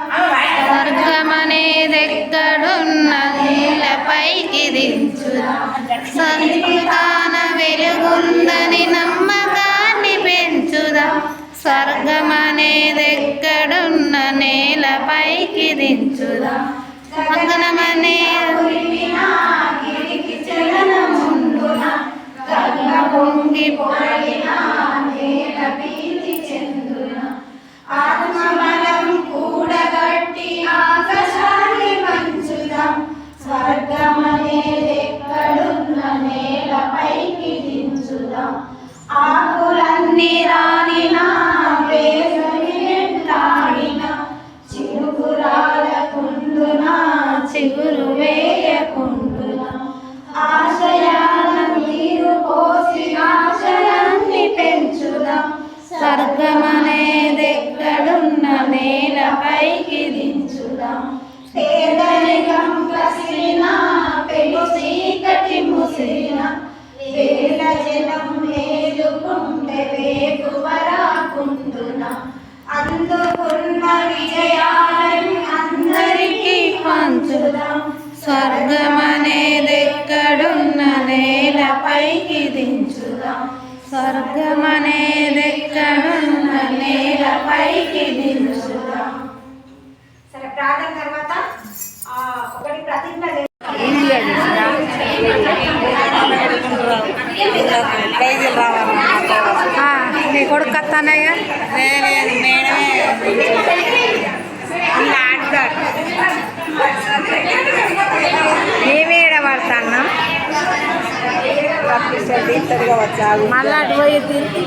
స్వర్గమనేదెక్కడున్న నేలపైకి దించుదాం. సంతాన వెలుగుందని నమ్మకాన్ని పెంచుదాం. స్వర్గమనేదెక్కడున్న నేలపైకి దించుదాం. మగ్నమనే పొంగిపోయినా నేల భీతి చెందున ఆత్మబలం కూడగట్టి ఆకాశాన్ని పంచుదాం. స్వర్గమనేదెక్కడున్న నేలపైకి దించుదాం. ఆకులన్నీ రాలినా వేసవి వెంటాడినా చినుకురాలకుండునా చిగురు వేయకుండునా ఆశయాలను నీరు పోసి ఆశయాన్ని పెంచుదాం. స్వర్గమనేదెక్కడున్న నేలపైకి దించుదాం. పేదరికం కసిరిన పెను చీకటి ముసిరిన వేల జనం మేలుకుంటే వేకువరాకుండున అందుకున్న విజయాలను అందరికీ పంచుదాం. స్వర్గమనేదెక్కడున్న నేలపైకి దించుదాం. స్వర్గమనేదెక్కడున్న నేలపైకి దించుదాం. సరే, ప్రార్థన తర్వాత ఒకటి ప్రతిజ్ఞ నీ కొడుకు కత్తానయ్యా ఏమేడ పడతాను మళ్ళా అటు పోయి తిరిగి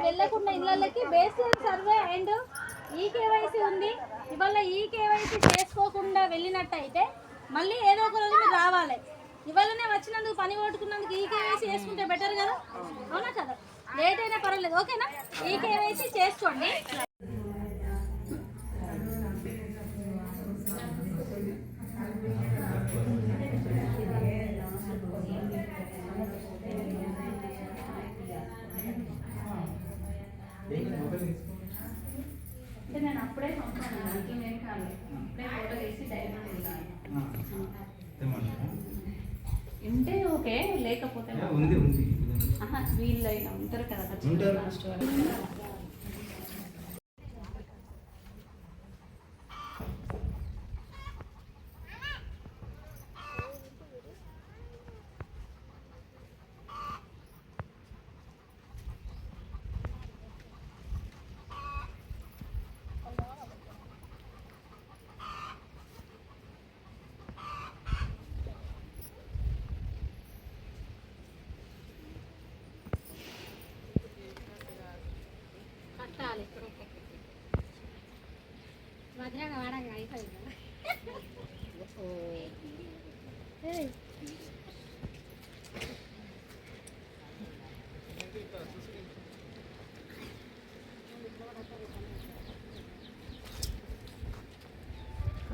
వెళ్ళకుండా ఇళ్ళకి బేసిక్ సర్వే అండ్ ఈకేవైసీ ఉంది. ఇవాళ ఈకేవైసీ చేసుకోకుండా వెళ్ళినట్టయితే మళ్ళీ ఏదో ఒక రోజు మీరు రావాలి. ఇవాళనే వచ్చినందుకు పని కొట్టుకున్నందుకు ఈకేవైసీ చేసుకుంటే బెటర్ కదా, అవునా కదా? లేట్ అయినా పర్వాలేదు, ఓకేనా? ఈకేవైసీ చేసుకోండి. నేను అప్పుడే పంపాను, ఇంకేం కాదు. అప్పుడే ఫోటో తీసి డైరెక్ట్ ఉంటే ఓకే, లేకపోతే వీళ్ళైనా ఉంటారు కదా లాస్ట్ వరకు. భద్రంగా వాడంగా అయిపోయింది.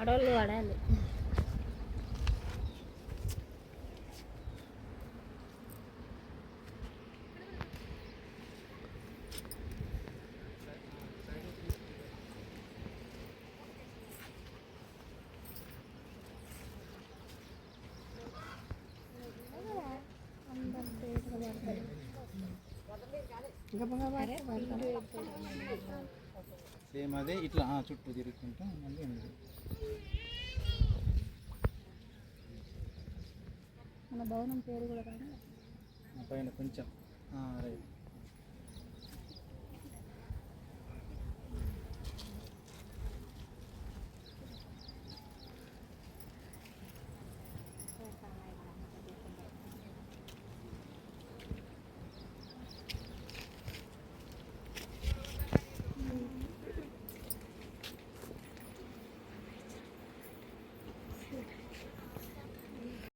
అడవులు వాడాలి. సేమ్ అదే ఇట్లా చుట్టూ తిరుగుకుంటా మళ్ళీ ఉంది. మన భవనం పేరు కూడా కానీ పైన కొంచెం రైట్.